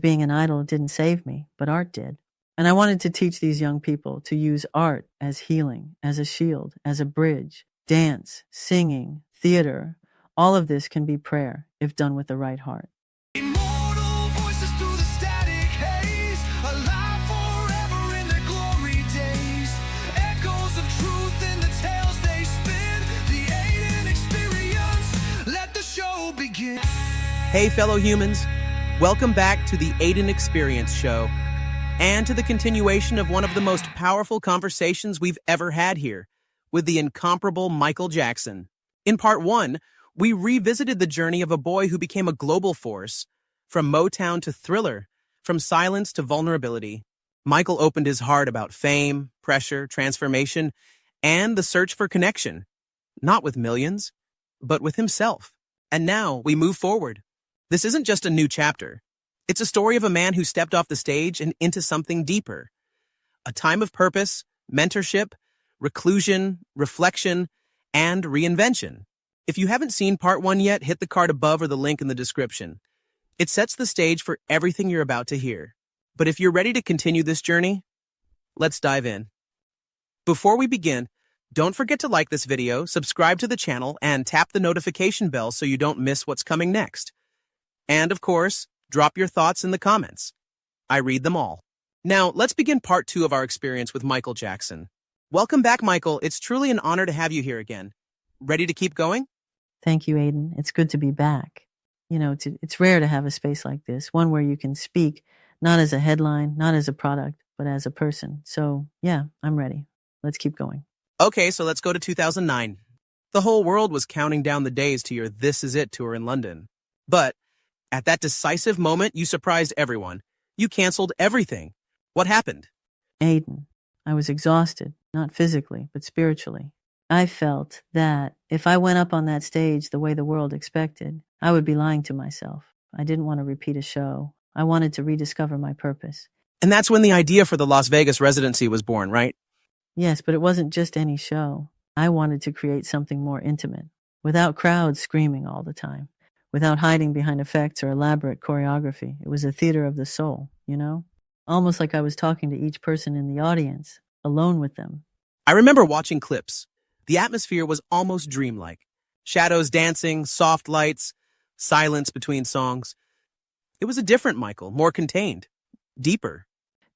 Being an idol didn't save me, but art did. And I wanted to teach these young people to use art as healing, as a shield, as a bridge. Dance, singing, theater, all of this can be prayer if done with the right heart. Immortal voices through the static haze, alive forever in their glory days. Echoes of truth in the tales they spin. The Aidan experience, let the show begin. Hey, fellow humans. Welcome back to the Aidan Experience Show, and to the continuation of one of the most powerful conversations we've ever had here, with the incomparable Michael Jackson. In part 1, we revisited the journey of a boy who became a global force, from Motown to Thriller, from silence to vulnerability. Michael opened his heart about fame, pressure, transformation, and the search for connection, not with millions, but with himself. And now we move forward. This isn't just a new chapter. It's a story of a man who stepped off the stage and into something deeper. A time of purpose, mentorship, reclusion, reflection, and reinvention. If you haven't seen part 1 yet, hit the card above or the link in the description. It sets the stage for everything you're about to hear. But if you're ready to continue this journey, let's dive in. Before we begin, don't forget to like this video, subscribe to the channel, and tap the notification bell so you don't miss what's coming next. And of course, drop your thoughts in the comments. I read them all. Now, let's begin part 2 of our experience with Michael Jackson. Welcome back, Michael. It's truly an honor to have you here again. Ready to keep going? Thank you, Aidan. It's good to be back. It's rare to have a space like this, one where you can speak, not as a headline, not as a product, but as a person. So, yeah, I'm ready. Let's keep going. Okay, so let's go to 2009. The whole world was counting down the days to your This Is It tour in London. But at that decisive moment, you surprised everyone. You canceled everything. What happened? Aidan, I was exhausted, not physically, but spiritually. I felt that if I went up on that stage the way the world expected, I would be lying to myself. I didn't want to repeat a show. I wanted to rediscover my purpose. And that's when the idea for the Las Vegas residency was born, right? Yes, but it wasn't just any show. I wanted to create something more intimate, without crowds screaming all the time, without hiding behind effects or elaborate choreography. It was a theater of the soul, Almost like I was talking to each person in the audience, alone with them. I remember watching clips. The atmosphere was almost dreamlike. Shadows dancing, soft lights, silence between songs. It was a different Michael, more contained, deeper.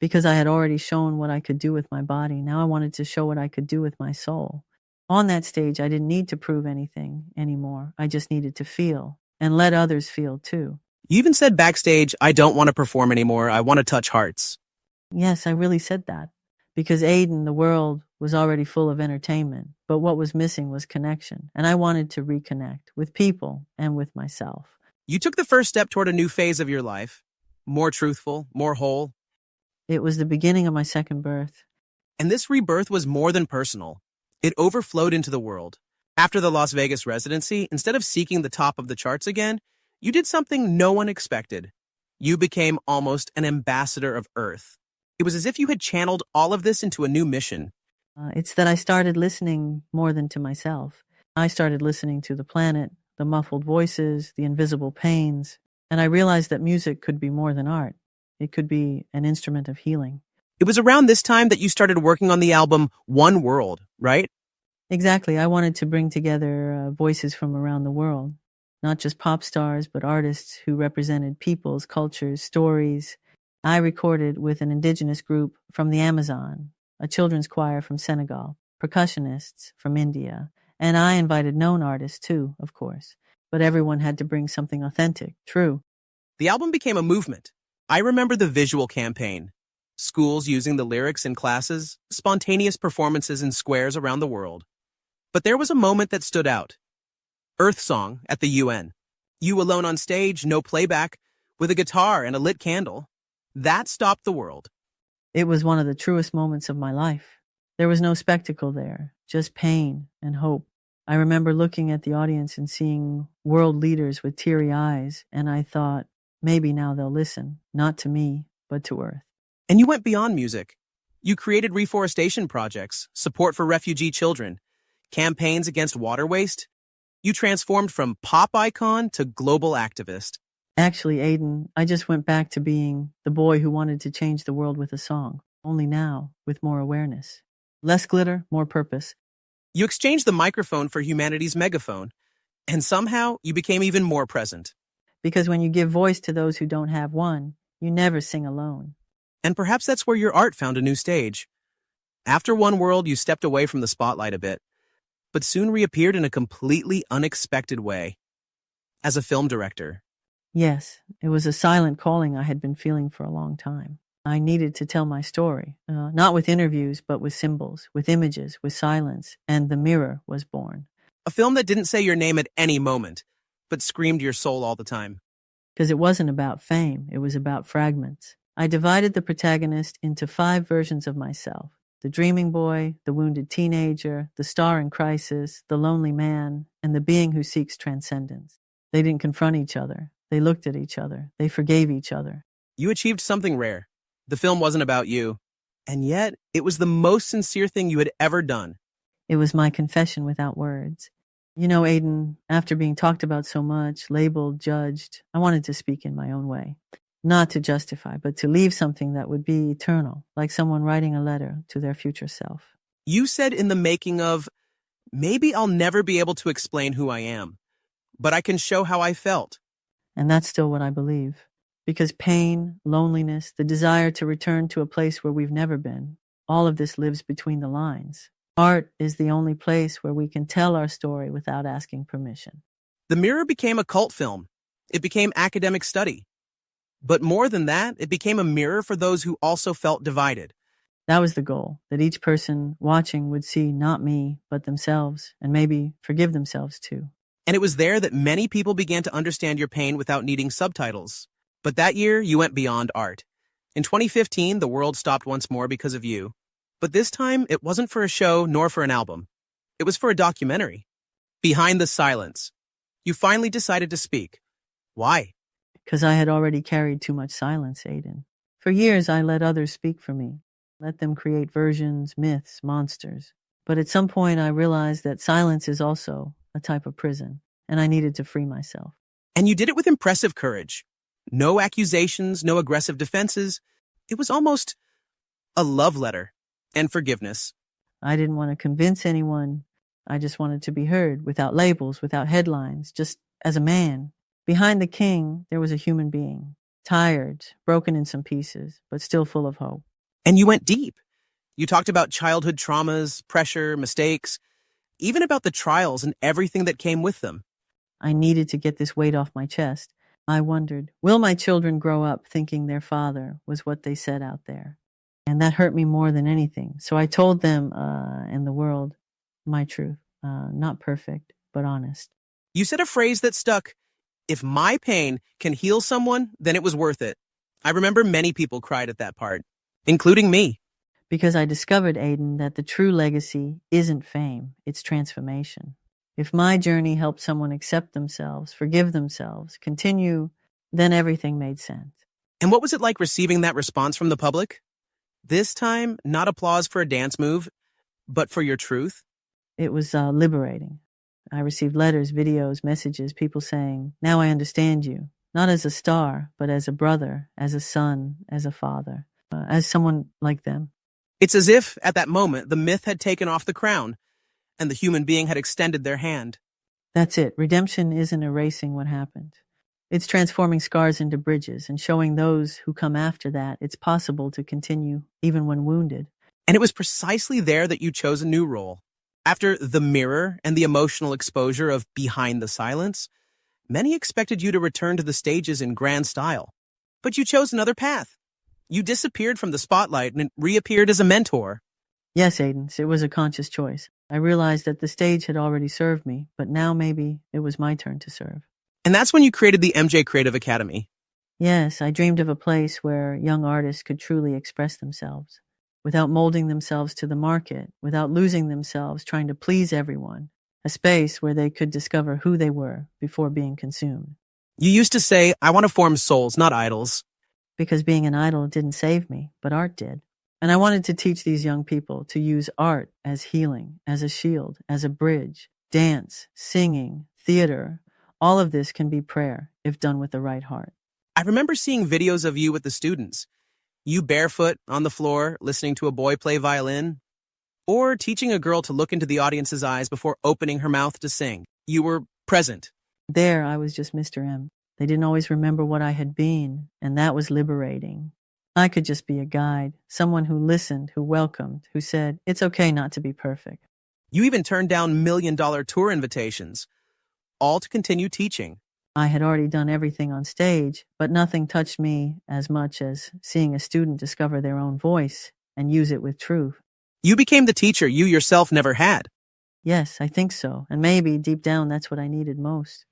Because I had already shown what I could do with my body, now I wanted to show what I could do with my soul. On that stage, I didn't need to prove anything anymore. I just needed to feel, and let others feel too. You even said backstage, I don't want to perform anymore. I want to touch hearts. Yes, I really said that. Because Aidan, the world, was already full of entertainment. But what was missing was connection. And I wanted to reconnect with people and with myself. You took the first step toward a new phase of your life. More truthful, more whole. It was the beginning of my second birth. And this rebirth was more than personal. It overflowed into the world. After the Las Vegas residency, instead of seeking the top of the charts again, you did something no one expected. You became almost an ambassador of Earth. It was as if you had channeled all of this into a new mission. It's that I started listening more than to myself. I started listening to the planet, the muffled voices, the invisible pains, and I realized that music could be more than art. It could be an instrument of healing. It was around this time that you started working on the album One World, right? Exactly. I wanted to bring together voices from around the world, not just pop stars, but artists who represented peoples, cultures, stories. I recorded with an indigenous group from the Amazon, a children's choir from Senegal, percussionists from India, and I invited known artists too, of course. But everyone had to bring something authentic, true. The album became a movement. I remember the visual campaign. Schools using the lyrics in classes, spontaneous performances in squares around the world. But there was a moment that stood out. Earth Song at the UN. You alone on stage, no playback, with a guitar and a lit candle. That stopped the world. It was one of the truest moments of my life. There was no spectacle there, just pain and hope. I remember looking at the audience and seeing world leaders with teary eyes, and I thought, maybe now they'll listen, not to me, but to Earth. And you went beyond music. You created reforestation projects, support for refugee children, campaigns against water waste. You transformed from pop icon to global activist. Actually, Aidan, I just went back to being the boy who wanted to change the world with a song, only now with more awareness. Less glitter, more purpose. You exchanged the microphone for humanity's megaphone, and somehow you became even more present. Because when you give voice to those who don't have one, you never sing alone. And perhaps that's where your art found a new stage. After One World, you stepped away from the spotlight a bit, but soon reappeared in a completely unexpected way. As a film director. Yes, it was a silent calling I had been feeling for a long time. I needed to tell my story, not with interviews, but with symbols, with images, with silence, and The Mirror was born. A film that didn't say your name at any moment, but screamed your soul all the time. Because it wasn't about fame, it was about fragments. I divided the protagonist into 5 versions of myself. The dreaming boy, the wounded teenager, the star in crisis, the lonely man, and the being who seeks transcendence. They didn't confront each other. They looked at each other. They forgave each other. You achieved something rare. The film wasn't about you, and yet it was the most sincere thing you had ever done. It was my confession without words. You know, Aidan, after being talked about so much, labeled, judged, I wanted to speak in my own way. Not to justify, but to leave something that would be eternal, like someone writing a letter to their future self. You said in the making of, maybe I'll never be able to explain who I am, but I can show how I felt. And that's still what I believe. Because pain, loneliness, the desire to return to a place where we've never been, all of this lives between the lines. Art is the only place where we can tell our story without asking permission. The Mirror became a cult film. It became academic study. But more than that, it became a mirror for those who also felt divided. That was the goal, that each person watching would see not me, but themselves, and maybe forgive themselves too. And it was there that many people began to understand your pain without needing subtitles. But that year, you went beyond art. In 2015, the world stopped once more because of you. But this time, it wasn't for a show nor for an album. It was for a documentary. Behind the Silence. You finally decided to speak. Why? Because I had already carried too much silence, Aidan. For years, I let others speak for me, let them create versions, myths, monsters. But at some point, I realized that silence is also a type of prison, and I needed to free myself. And you did it with impressive courage. No accusations, no aggressive defenses. It was almost a love letter and forgiveness. I didn't want to convince anyone. I just wanted to be heard, without labels, without headlines, just as a man. Behind the king, there was a human being, tired, broken in some pieces, but still full of hope. And you went deep. You talked about childhood traumas, pressure, mistakes, even about the trials and everything that came with them. I needed to get this weight off my chest. I wondered, will my children grow up thinking their father was what they said out there? And that hurt me more than anything. So I told them and the world my truth. Not perfect, but honest. You said a phrase that stuck. If my pain can heal someone, then it was worth it. I remember many people cried at that part, including me. Because I discovered, Aidan, that the true legacy isn't fame, it's transformation. If my journey helped someone accept themselves, forgive themselves, continue, then everything made sense. And what was it like receiving that response from the public? This time, not applause for a dance move, but for your truth? It was liberating. I received letters, videos, messages, people saying, now I understand you, not as a star, but as a brother, as a son, as a father, as someone like them. It's as if, at that moment, the myth had taken off the crown, and the human being had extended their hand. That's it. Redemption isn't erasing what happened. It's transforming scars into bridges and showing those who come after that it's possible to continue even when wounded. And it was precisely there that you chose a new role. After The Mirror and the emotional exposure of Behind the Silence, many expected you to return to the stages in grand style. But you chose another path. You disappeared from the spotlight and reappeared as a mentor. Yes, Aidan, it was a conscious choice. I realized that the stage had already served me, but now maybe it was my turn to serve. And that's when you created the MJ Creative Academy. Yes, I dreamed of a place where young artists could truly express themselves, without molding themselves to the market, without losing themselves trying to please everyone, a space where they could discover who they were before being consumed. You used to say, I want to form souls, not idols. Because being an idol didn't save me, but art did. And I wanted to teach these young people to use art as healing, as a shield, as a bridge, dance, singing, theater, All of this can be prayer if done with the right heart. I remember seeing videos of you with the students. You barefoot on the floor, listening to a boy play violin, or teaching a girl to look into the audience's eyes before opening her mouth to sing. You were present. There, I was just Mr. M. They didn't always remember what I had been, and that was liberating. I could just be a guide, someone who listened, who welcomed, who said, it's okay not to be perfect. You even turned down million-dollar tour invitations, all to continue teaching. I had already done everything on stage, but nothing touched me as much as seeing a student discover their own voice and use it with truth. You became the teacher you yourself never had. Yes, I think so. And maybe deep down, that's what I needed most.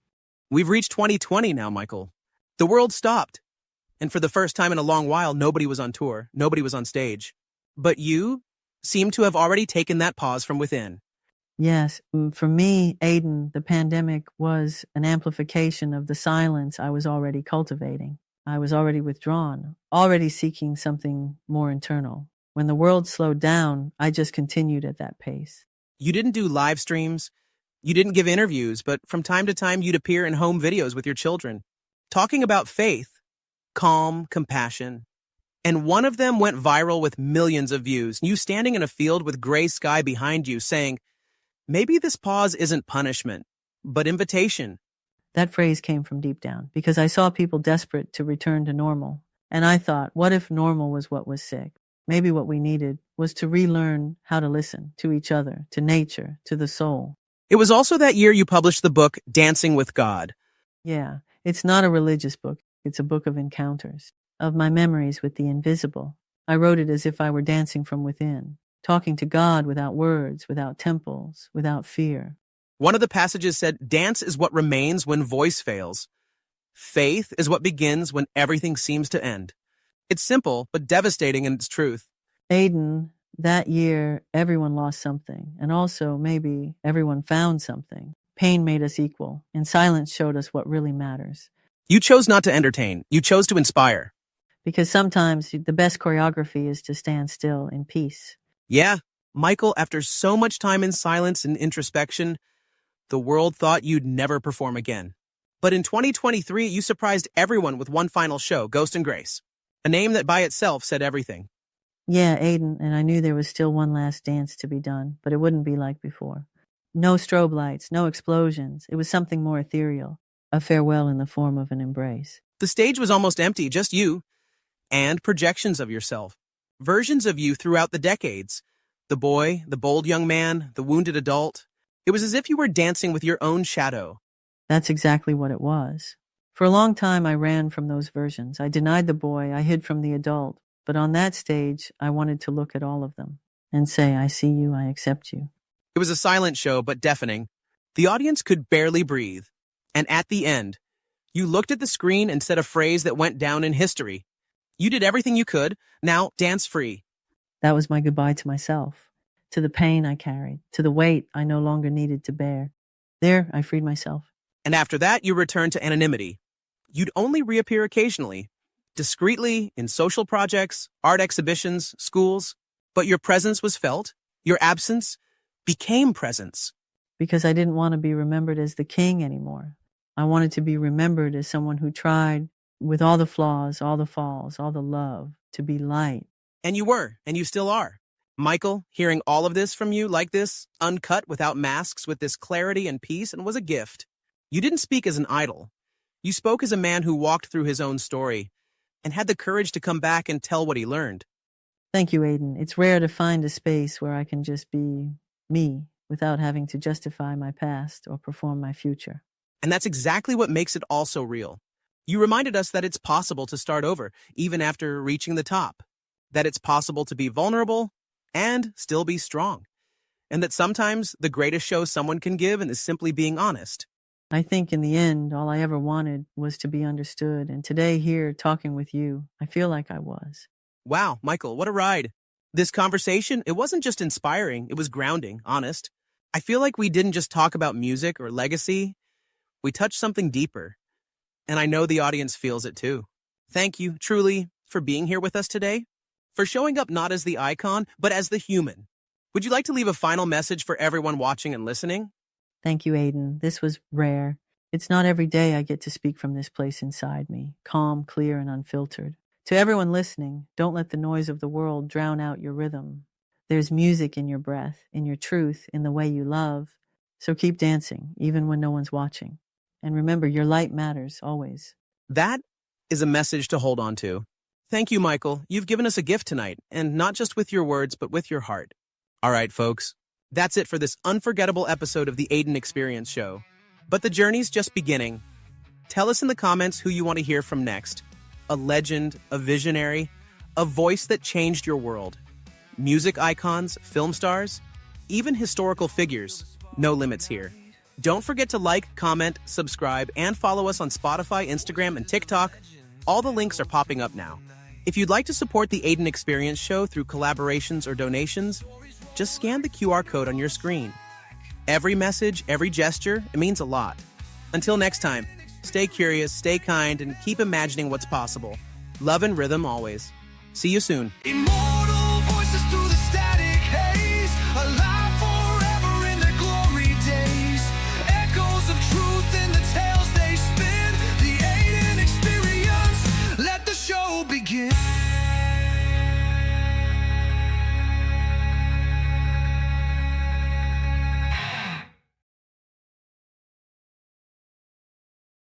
We've reached 2020 now, Michael. The world stopped. And for the first time in a long while, nobody was on tour. Nobody was on stage. But you seem to have already taken that pause from within. Yes, for me, Aidan, the pandemic was an amplification of the silence I was already cultivating. I was already withdrawn, already seeking something more internal. When the world slowed down, I just continued at that pace. You didn't do live streams. You didn't give interviews, but from time to time you'd appear in home videos with your children, talking about faith, calm, compassion. And one of them went viral with millions of views. You standing in a field with gray sky behind you saying, maybe this pause isn't punishment, but invitation. That phrase came from deep down because I saw people desperate to return to normal. And I thought, what if normal was what was sick? Maybe what we needed was to relearn how to listen to each other, to nature, to the soul. It was also that year you published the book, Dancing with God. Yeah, it's not a religious book. It's a book of encounters, of my memories with the invisible. I wrote it as if I were dancing from within, talking to God without words, without temples, without fear. One of the passages said, dance is what remains when voice fails. Faith is what begins when everything seems to end. It's simple, but devastating in its truth. Aidan, that year, everyone lost something, and also maybe everyone found something. Pain made us equal, and silence showed us what really matters. You chose not to entertain. You chose to inspire. Because sometimes the best choreography is to stand still in peace. Yeah, Michael, after so much time in silence and introspection, the world thought you'd never perform again. But in 2023, you surprised everyone with one final show, Ghost and Grace, a name that by itself said everything. Yeah, Aidan, and I knew there was still one last dance to be done, but it wouldn't be like before. No strobe lights, no explosions. It was something more ethereal, a farewell in the form of an embrace. The stage was almost empty, just you, and projections of yourself, versions of you throughout the decades. The boy, the bold young man, the wounded adult. It was as if you were dancing with your own shadow. That's exactly what it was. For a long time, I ran from those versions. I denied the boy, I hid from the adult. But on that stage, I wanted to look at all of them and say, I see you, I accept you. It was a silent show, but deafening. The audience could barely breathe. And at the end, you looked at the screen and said a phrase that went down in history. You did everything you could. Now dance free. That was my goodbye to myself, to the pain I carried, to the weight I no longer needed to bear. There, I freed myself. And after that, you returned to anonymity. You'd only reappear occasionally, discreetly in social projects, art exhibitions, schools. But your presence was felt. Your absence became presence. Because I didn't want to be remembered as the king anymore. I wanted to be remembered as someone who tried, with all the flaws, all the falls, all the love, to be light. And you were, and you still are. Michael, hearing all of this from you like this, uncut, without masks, with this clarity and peace, and was a gift. You didn't speak as an idol. You spoke as a man who walked through his own story and had the courage to come back and tell what he learned. Thank you, Aidan. It's rare to find a space where I can just be me without having to justify my past or perform my future. And that's exactly what makes it all so real. You reminded us that it's possible to start over, even after reaching the top. That it's possible to be vulnerable and still be strong. And that sometimes the greatest show someone can give is simply being honest. I think in the end, all I ever wanted was to be understood. And today here, talking with you, I feel like I was. Wow, Michael, what a ride. This conversation, it wasn't just inspiring, it was grounding, honest. I feel like we didn't just talk about music or legacy. We touched something deeper. And I know the audience feels it too. Thank you, truly, for being here with us today. For showing up not as the icon, but as the human. Would you like to leave a final message for everyone watching and listening? Thank you, Aidan. This was rare. It's not every day I get to speak from this place inside me, calm, clear, and unfiltered. To everyone listening, don't let the noise of the world drown out your rhythm. There's music in your breath, in your truth, in the way you love. So keep dancing, even when no one's watching. And remember, your light matters, always. That is a message to hold on to. Thank you, Michael. You've given us a gift tonight, and not just with your words, but with your heart. All right, folks. That's it for this unforgettable episode of the Aidan Experience Show. But the journey's just beginning. Tell us in the comments who you want to hear from next. A legend, a visionary, a voice that changed your world. Music icons, film stars, even historical figures. No limits here. Don't forget to like, comment, subscribe, and follow us on Spotify, Instagram, and TikTok. All the links are popping up now. If you'd like to support the Aidan Experience Show through collaborations or donations, just scan the QR code on your screen. Every message, every gesture, it means a lot. Until next time, stay curious, stay kind, and keep imagining what's possible. Love and rhythm always. See you soon. Immortal.